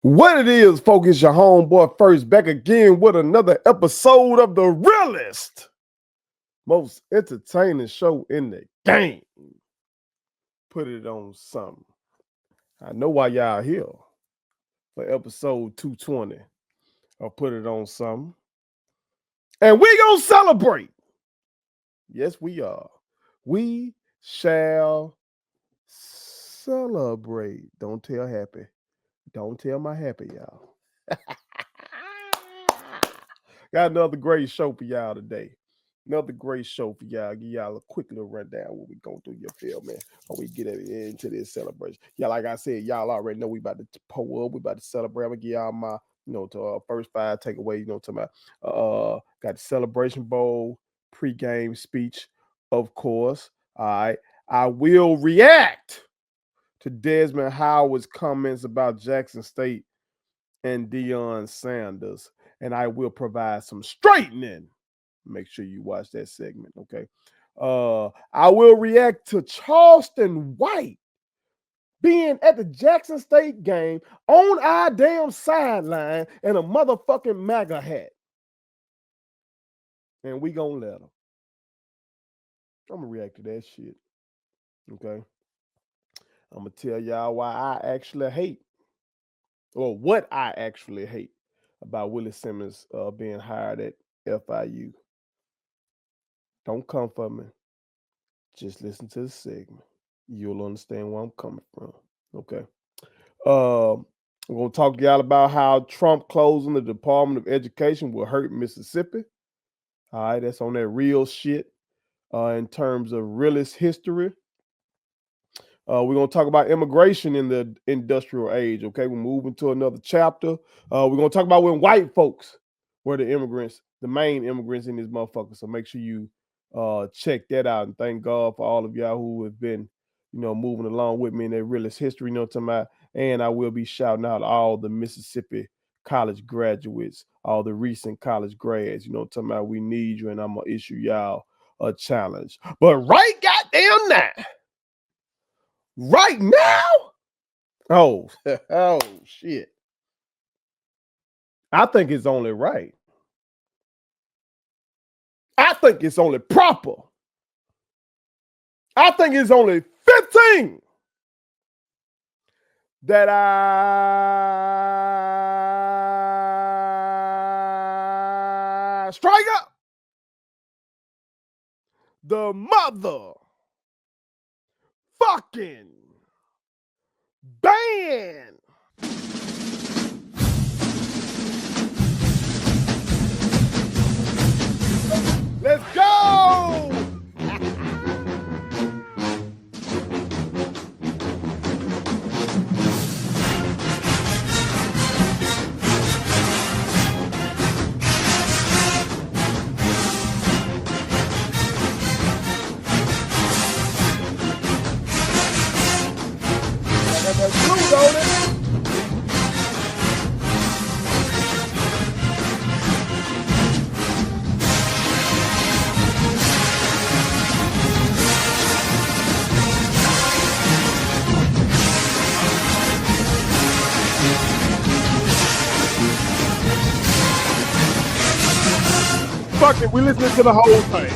What it is, folks, it's your homeboy First back again with another episode of the realest, most entertaining show in the game. Put it on something. I know why y'all here for episode 220. I'll put it on something. And we gonna celebrate. Yes, we are. We shall celebrate. Don't tell Happy. Don't tell my Happy, y'all. Got another great show for y'all today. Another great show for y'all. Give y'all a quick little rundown what we going through, you feel, man, when we get into this celebration. Yeah, like I said, y'all already know we about to pull up. We about to celebrate. I'm going to give y'all my, first five takeaways, to my, got the Celebration Bowl pregame speech, of course. All right. I will react to Desmond Howard's comments about Jackson State and Deion Sanders, and I will provide some straightening. Make sure you watch that segment, okay? I will react to Charleston White being at the Jackson State game on our damn sideline in a motherfucking MAGA hat. And we gonna let him. I'm gonna react to that shit, okay? I'm gonna tell y'all why I actually hate, or what I actually hate about Willie Simmons being hired at FIU. Don't come for me. Just listen to the segment. You'll understand where I'm coming from. Okay. I'm going to talk to y'all about how Trump closing the Department of Education will hurt Mississippi. All right, that's on that real shit in terms of realist history. We're going to talk about immigration in the industrial age. Okay, we're moving to another chapter. We're going to talk about when white folks were the immigrants, the main immigrants in this motherfucker. So make sure you check that out, and thank God for all of y'all who have been, moving along with me in that realist history, and I will be shouting out all the Mississippi college graduates, all the recent college grads, we need you, and I'm gonna issue y'all a challenge. But right now, oh shit, I think it's only right. I think it's only proper. I think it's only 15 that I strike up the motherfucking ban. Let's go! That's blue, don't it? Fuck it, we listening to the whole thing.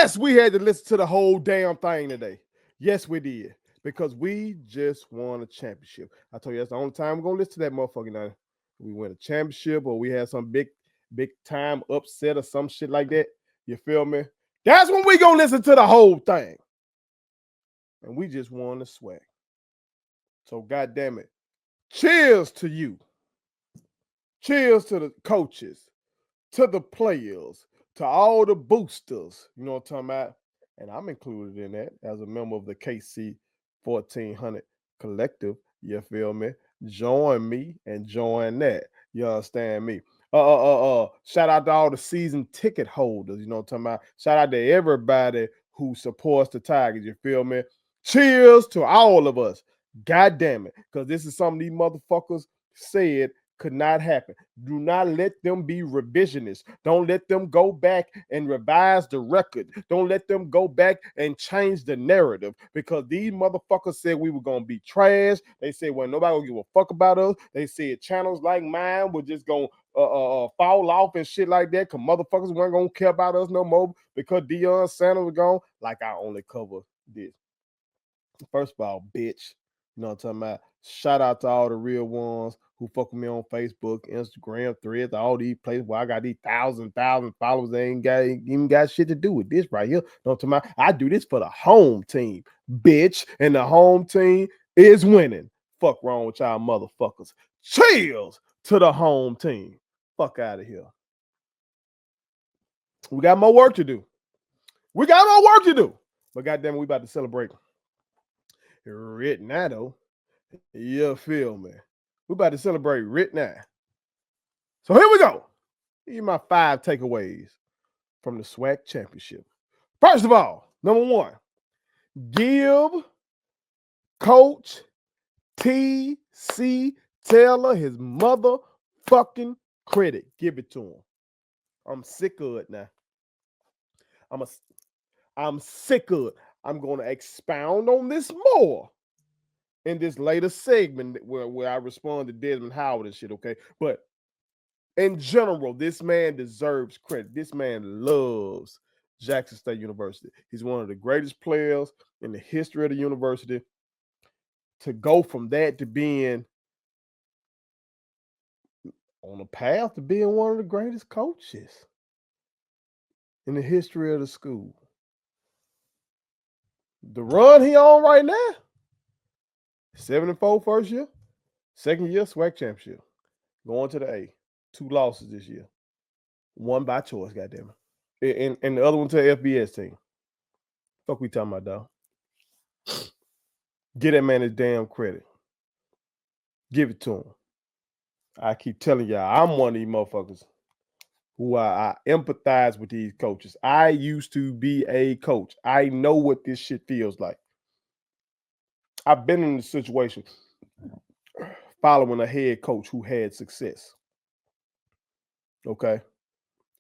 Yes, we had to listen to the whole damn thing today. Yes, we did. Because we just won a championship. I told you that's the only time we're gonna listen to that motherfucker now. We win a championship or we had some big time upset or some shit like that. You feel me? That's when we gonna listen to the whole thing. And we just won the SWAC. So goddamn it. Cheers to you. Cheers to the coaches, to the players, to all the boosters. You know what I'm talking about? And I'm included in that as a member of the KC 1400 collective. You feel me? Join me and join that. You understand me? Shout out to all the season ticket holders. You know what I'm talking about? Shout out to everybody who supports the Tigers. You feel me? Cheers to all of us. God damn it. Because this is something these motherfuckers said could not happen. Do not let them be revisionists. Don't let them go back and revise the record. Don't let them go back and change the narrative because these motherfuckers said we were going to be trash. They said, well, nobody will give a fuck about us. They said channels like mine were just going to fall off and shit like that because motherfuckers weren't going to care about us no more because Deion Sanders was gone. Like I only cover this. First of all, bitch. You know what I'm talking about? Shout out to all the real ones who fuck with me on Facebook, Instagram, Threads, all these places where I got these thousand followers. They ain't even got shit to do with this right here. You know what I'm talking about? I do this for the home team, bitch. And the home team is winning. Fuck wrong with y'all motherfuckers. Cheers to the home team. Fuck out of here. We got more work to do. We got more work to do. But goddamn, we about to celebrate right now, though. You feel me? We about to celebrate right now. So here we go. Here are my 5 takeaways from the SWAC championship. First of all, number 1, give Coach T.C. Taylor his motherfucking credit. Give it to him. I'm sick of it now. I'm sick of it. I'm going to expound on this more in this later segment where I respond to Desmond Howard and shit, okay? But in general, this man deserves credit. This man loves Jackson State University. He's one of the greatest players in the history of the university. To go from that to being on a path to being one of the greatest coaches in the history of the school. The run he on right now, 7-4 first year, second year SWAC championship, going to the A. 2 losses this year, 1 by choice, goddamn it, and the other one to the FBS team. Fuck we talking about, dog? Get that man his damn credit. Give it to him. I keep telling y'all, I'm one of these motherfuckers who I empathize with these coaches. I used to be a coach. I know what this shit feels like. I've been in a situation following a head coach who had success. Okay.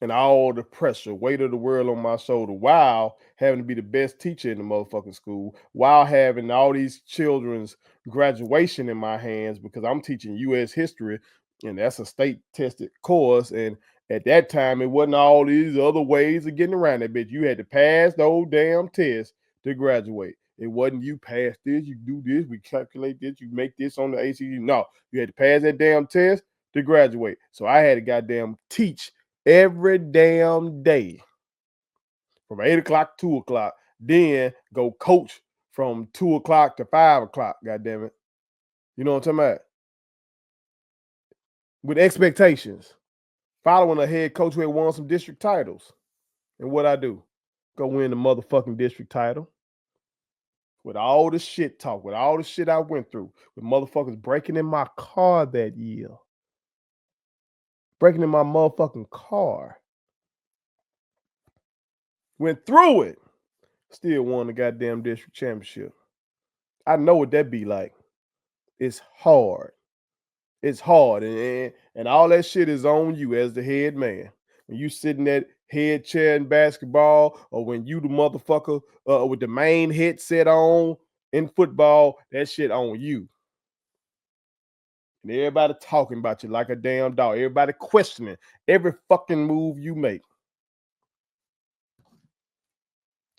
And all the pressure, weight of the world on my shoulder, while having to be the best teacher in the motherfucking school, while having all these children's graduation in my hands because I'm teaching U.S. history, and that's a state tested course. And at that time, it wasn't all these other ways of getting around that bitch. You had to pass the old damn test to graduate. It wasn't you pass this, you do this, we calculate this, you make this on the ACU. No, you had to pass that damn test to graduate. So I had to goddamn teach every damn day from 8 o'clock to 2 o'clock, then go coach from 2 o'clock to 5 o'clock, goddamn it. You know what I'm talking about? With expectations, following a head coach who had won some district titles. And what I do? Go win the motherfucking district title. With all the shit talk, with all the shit I went through, with motherfuckers breaking in my car that year. Breaking in my motherfucking car. Went through it. Still won the goddamn district championship. I know what that be like. It's hard. It's hard. And all that shit is on you as the head man. When you sit in that head chair in basketball, or when you the motherfucker with the main headset on in football, that shit on you. And everybody talking about you like a damn dog. Everybody questioning every fucking move you make.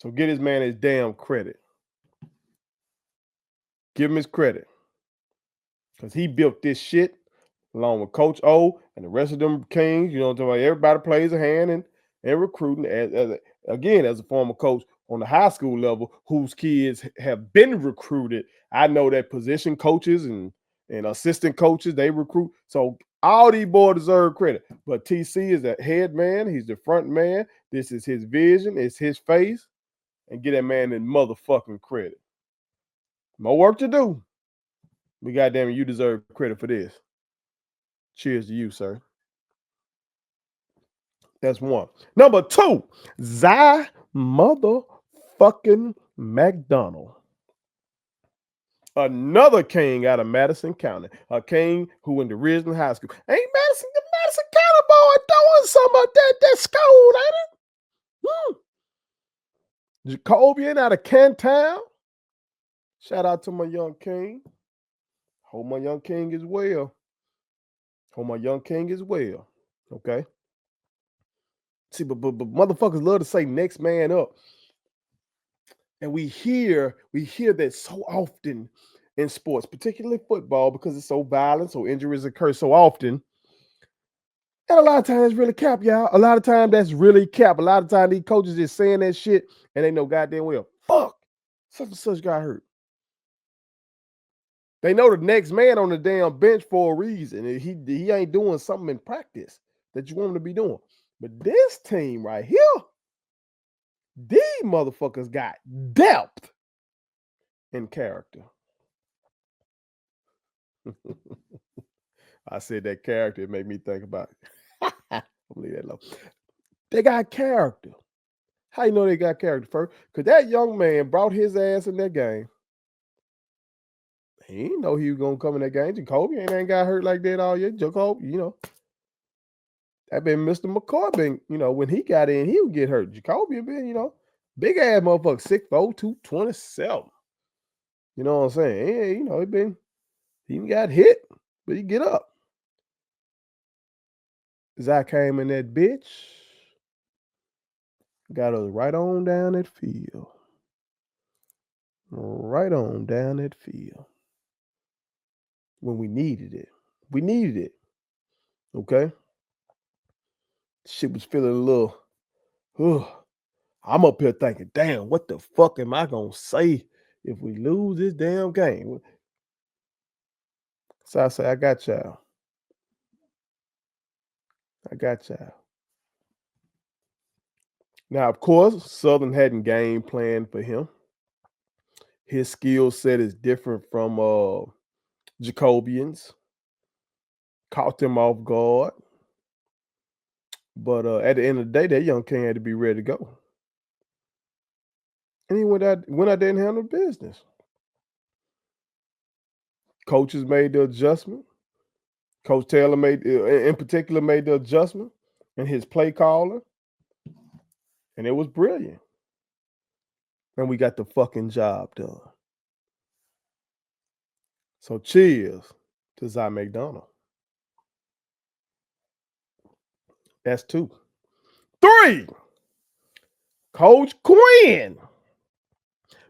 So get this man his damn credit. Give him his credit. Because he built this shit along with Coach O and the rest of them Kings. You know what I'm talking about? Everybody plays a hand in recruiting. As a former coach on the high school level whose kids have been recruited, I know that position coaches and assistant coaches, they recruit. So all these boys deserve credit. But TC is the head man. He's the front man. This is his vision. It's his face. And get that man in motherfucking credit. More work to do. But goddamn it, you deserve credit for this. Cheers to you, sir. That's one. Number two, Zy motherfucking McDonald. Another king out of Madison County. A king who went to Ridgeland High School. Ain't the Madison County boy doing some of that school, ain't it? Jacobian out of Cantown. Shout out to my young king. Hope my young king is well. Okay. See, but motherfuckers love to say next man up. And we hear that so often in sports, particularly football, because it's so violent, so injuries occur so often. And a lot of times that's really cap, y'all. A lot of times that's really cap. A lot of times these coaches just saying that shit and they know goddamn well, fuck, such and such got hurt. They know the next man on the damn bench for a reason. He ain't doing something in practice that you want him to be doing. But this team right here, these motherfuckers got depth in character. I said that character, it made me think about it. I'll leave that alone. They got character. How you know they got character first? Because that young man brought his ass in that game. He didn't know he was going to come in that game. Jacoby ain't got hurt like that all year. Jacoby, that been Mr. McCoy been, when he got in, he would get hurt. Jacoby been, big ass motherfucker, 6'4", 227. You know what I'm saying? Yeah, he got hit, but he get up. Zach came in that bitch, got us right on down that field. Right on down that field. When we needed it. We needed it. Okay? Shit was feeling a little, I'm up here thinking, damn, what the fuck am I going to say if we lose this damn game? So I say, I got y'all. Now, of course, Southern hadn't game plan for him. His skill set is different from Jacobians. Caught them off guard. But at the end of the day, that young king had to be ready to go. And he went out there and handled business. Coaches made the adjustment. Coach Taylor in particular, made the adjustment in his play caller. And it was brilliant. And we got the fucking job done. So cheers to Zy McDonald. That's 2. 3, Coach Quinn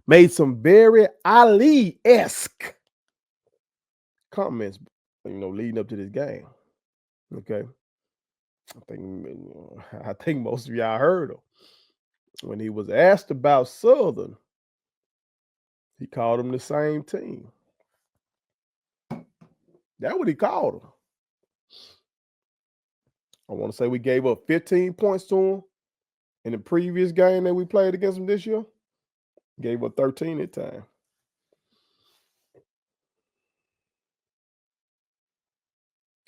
made some very Ali-esque comments, leading up to this game. Okay. I think most of y'all heard him. When he was asked about Southern, he called them the same team. That's what he called them. I want to say we gave up 15 points to him in the previous game that we played against them this year. Gave up 13 that time.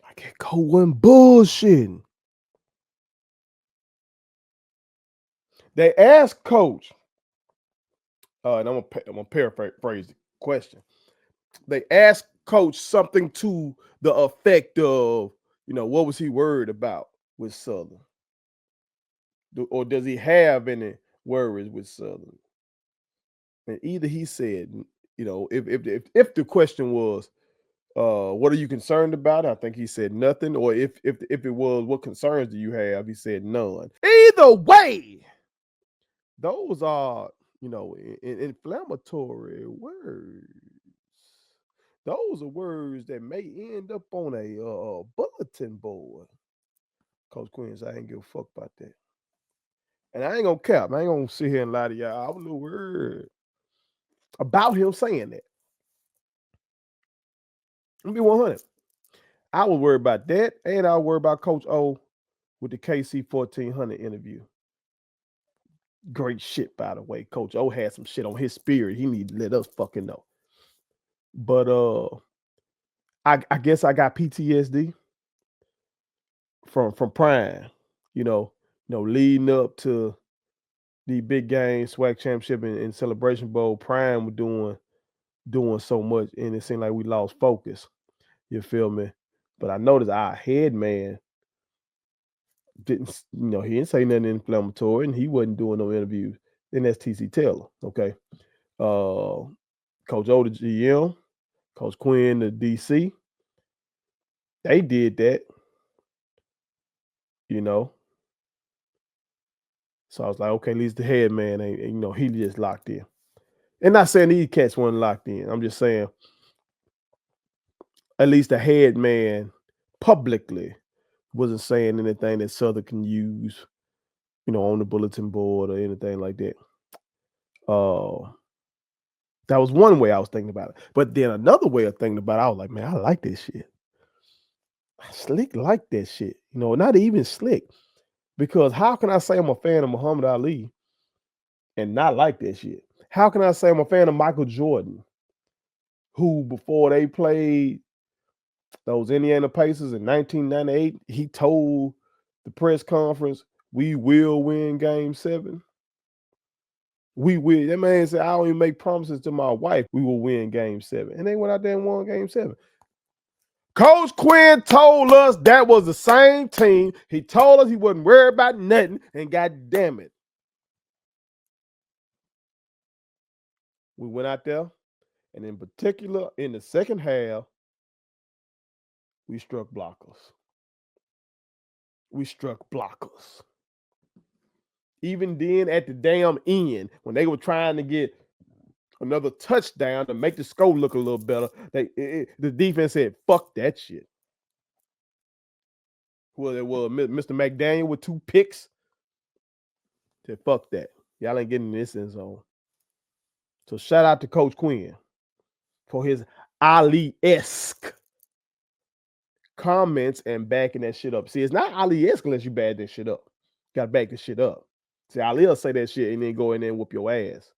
I can't go one bullshitting. They asked Coach, and I'm gonna paraphrase the question. They asked Coach something to the effect of, what was he worried about with Southern? Or does he have any worries with Southern? And either he said, if the question was, what are you concerned about? I think he said nothing. Or if it was, what concerns do you have? He said none. Either way, those are, inflammatory words. Those are words that may end up on a bulletin board. Coach Quinn said, I ain't give a fuck about that. And I ain't gonna cap. I ain't gonna sit here and lie to y'all. I was a little worried about him saying that. Let me be 100. I was worried about that, and I was worried about Coach O with the KC 1400 interview. Great shit, by the way. Coach O had some shit on his spirit. He need to let us fucking know. But I guess I got PTSD from Prime. Leading up to the big game, SWAC championship and Celebration Bowl. Prime was doing so much, and it seemed like we lost focus. You feel me? But I noticed our head man didn't, he didn't say nothing inflammatory, and he wasn't doing no interviews. And that's TC Taylor. Okay. Coach O, the GM, Coach Quinn, the DC, they did that, So I was like, okay, at least the head man ain't, he just locked in. And not saying these cats weren't locked in. I'm just saying, at least the head man publicly wasn't saying anything that Southern can use, on the bulletin board or anything like that. That was one way I was thinking about it. But then another way of thinking about it, I was like, man, I like this shit. Slick like that shit. Not even Slick. Because how can I say I'm a fan of Muhammad Ali and not like that shit? How can I say I'm a fan of Michael Jordan, who before they played those Indiana Pacers in 1998, he told the press conference, we will win game 7. We will. That man said, I don't even make promises to my wife. We will win game 7. And they went out there and won game 7. Coach Quinn told us that was the same team. He told us he wasn't worried about nothing. And God damn it, we went out there. And in particular, in the second half, we struck blockers. Even then, at the damn end, when they were trying to get another touchdown to make the score look a little better, the defense said, fuck that shit. Well, it was Mr. McDaniel with 2 picks. Said, fuck that. Y'all ain't getting in this end zone. So shout out to Coach Quinn for his Ali-esque comments and backing that shit up. See, it's not Ali-esque unless you back that shit up. You gotta back this shit up. See, Ali'll say that shit and then go in there and whoop your ass.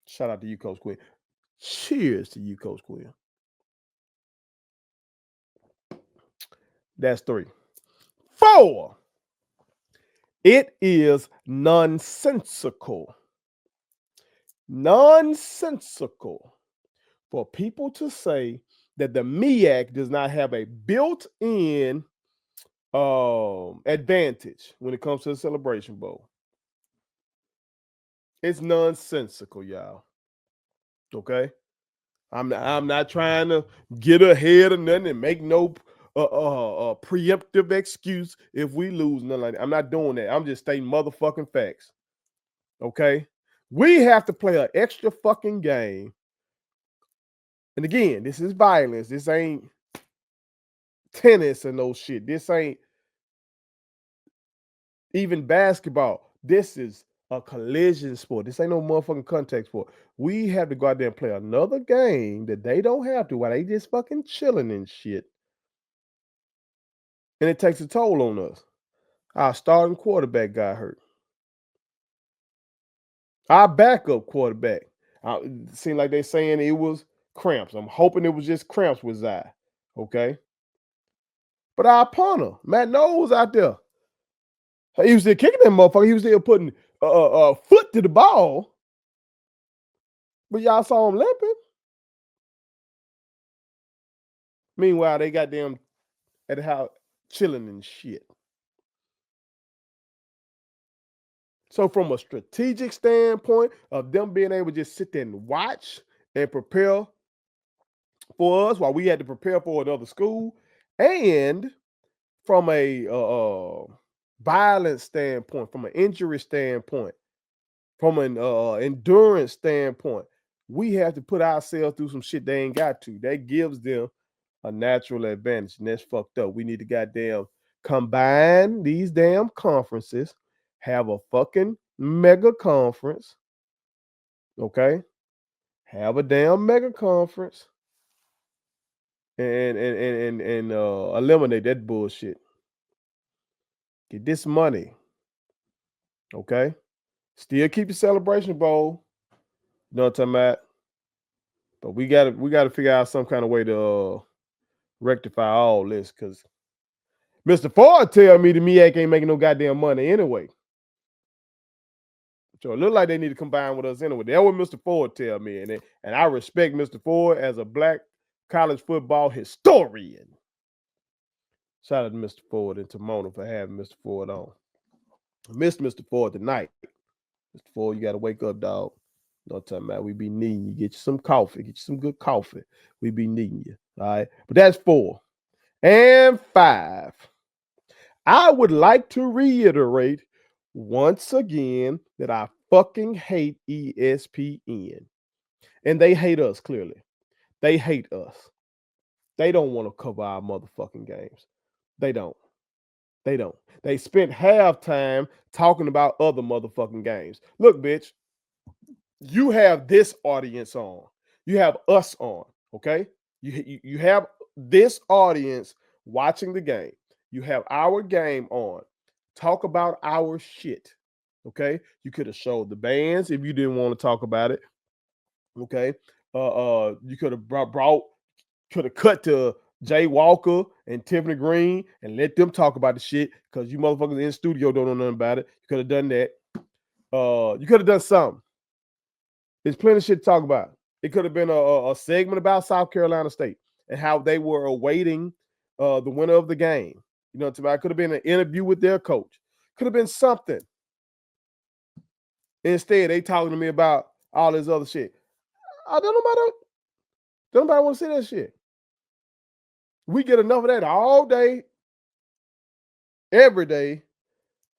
Shout out to you, Coach Quinn. Cheers to you, Coach Quinn. That's 3. 4. It is nonsensical for people to say that the MEAC does not have a built-in advantage when it comes to the Celebration Bowl. It's nonsensical, y'all. Okay? I'm not trying to get ahead of nothing and make no preemptive excuse if we lose, nothing like that. I'm not doing that. I'm just stating motherfucking facts. Okay? We have to play an extra fucking game. And again, this is violence. This ain't tennis and no shit. This ain't even basketball. This is a collision sport. This ain't no motherfucking contact sport. We have to go out there and play another game that they don't have to while they just fucking chilling and shit. And it takes a toll on us. Our starting quarterback got hurt. Our backup quarterback. It seemed like they're saying it was cramps. I'm hoping it was just cramps with Zai. Okay. But our punter, Matt Knowles out there. He was still kicking that motherfucker. He was still putting foot to the ball. But y'all saw him limping. Meanwhile, they got them at the house chilling and shit. So from a strategic standpoint of them being able to just sit there and watch and prepare for us while we had to prepare for another school, and from a violence standpoint, from an injury standpoint, from an endurance standpoint, we have to put ourselves through some shit they ain't got to. That gives them a natural advantage, and that's fucked up. We need to goddamn combine these damn conferences, have a fucking mega conference, okay? Have a damn mega conference, and eliminate that bullshit. Get this money, okay? Still keep the Celebration Bowl. You know what I'm talking about? But we gotta figure out some kind of way to rectify all this, because Mr. Ford tell me the MEAC ain't making no goddamn money anyway. So it look like they need to combine with us anyway. That's what Mr. Ford tell me, and I respect Mr. Ford as a black college football historian. Shout out to Mr. Ford and Timona for having Mr. Ford on. I missed Mr. Ford tonight. Mr. Ford, you got to wake up, dog. You know what I'm talking about? We be needing you. Get you some coffee. Get you some good coffee. We be needing you. All right. But that's 4. And 5. I would like to reiterate once again that I fucking hate ESPN. And they hate us, clearly. They hate us. They don't want to cover our motherfucking games. They don't. They don't. They spent halftime talking about other motherfucking games. Look, bitch, you have this audience on. You have us on, okay? You have this audience watching the game. You have our game on. Talk about our shit, okay? You could have showed the bands if you didn't want to talk about it, okay? You could have could have cut to Jay Walker and Tiffany Green and let them talk about the shit, because you motherfuckers in the studio don't know nothing about it. You could have done that. You could have done something. There's plenty of shit to talk about. It could have been a segment about South Carolina State and how they were awaiting the winner of the game. You know what I'm saying? It could have been an interview with their coach. Could have been something. Instead, they talking to me about all this other shit. I don't nobody want to see that shit. We get enough of that all day, every day,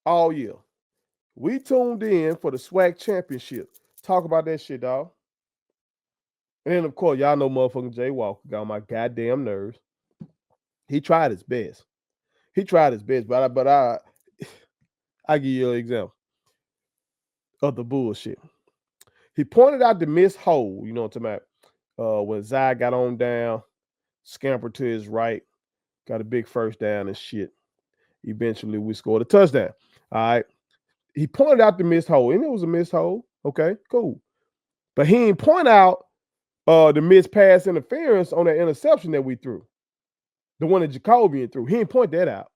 all year. We tuned in for the SWAC championship. Talk about that shit, dog. And then, of course, y'all know motherfucking Jay Walker got on my goddamn nerves. He tried his best. But I give you an example of the bullshit. He pointed out the missed hole, you know what I'm talking about, when Zai got on down, scampered to his right, got a big first down and shit. Eventually, we scored a touchdown. All right. He pointed out the missed hole, and it was a missed hole. Okay, cool. But he didn't point out the missed pass interference on that interception that we threw. The one that Jacobian threw. He didn't point that out.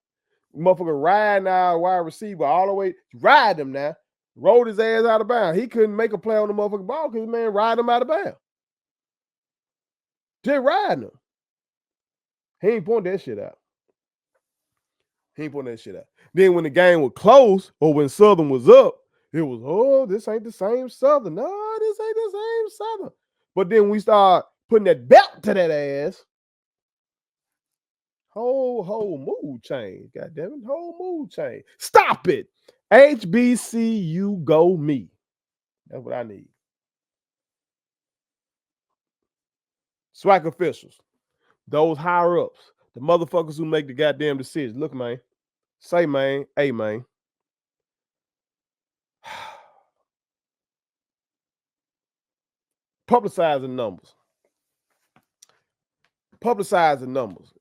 Motherfucker riding our wide receiver all the way, ride him now, rolled his ass out of bounds. He couldn't make a play on the motherfucking ball because the man ride him out of bounds. Just riding him. He ain't point that shit out. Then when the game was close, or when Southern was up, it was, oh, this ain't the same Southern. No, this ain't the same Southern. But then we start putting that belt to that ass. Whole mood change. God damn it. Whole mood change. Stop it. HBCU go me. That's what I need. SWAC officials. Those higher ups. The motherfuckers who make the goddamn decisions. Look, man. Say, man. Hey, man. Publicize the numbers.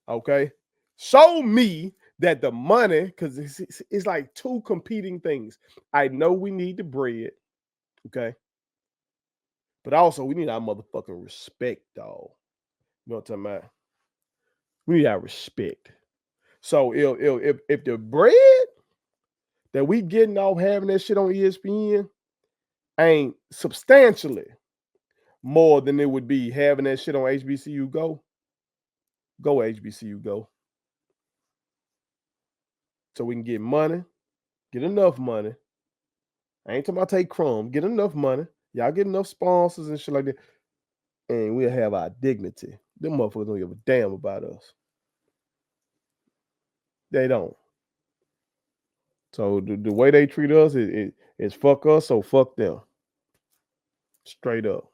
Okay? Show me that the money, because it's like two competing things. I know we need the bread, okay? But also, we need our motherfucking respect, dog. You know what I'm talking about? We need our respect. So if the bread that we getting off having that shit on ESPN ain't substantially more than it would be having that shit on HBCU Go HBCU Go. So we can get money, get enough money. I ain't talking about take crumbs. Get enough money. Y'all get enough sponsors and shit like that. And we'll have our dignity. Them motherfuckers don't give a damn about us. They don't. So the way they treat us is fuck us, so fuck them. Straight up.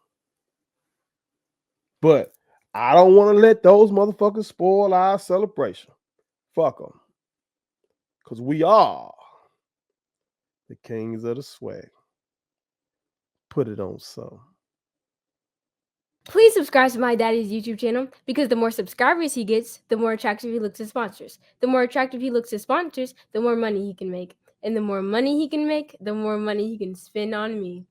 But I don't want to let those motherfuckers spoil our celebration. Fuck them. Because we are the kings of the SWAC. Put it on some. Please subscribe to my daddy's YouTube channel because the more subscribers he gets, the more attractive he looks to sponsors. The more attractive he looks to sponsors, the more money he can make. And the more money he can make, the more money he can spend on me.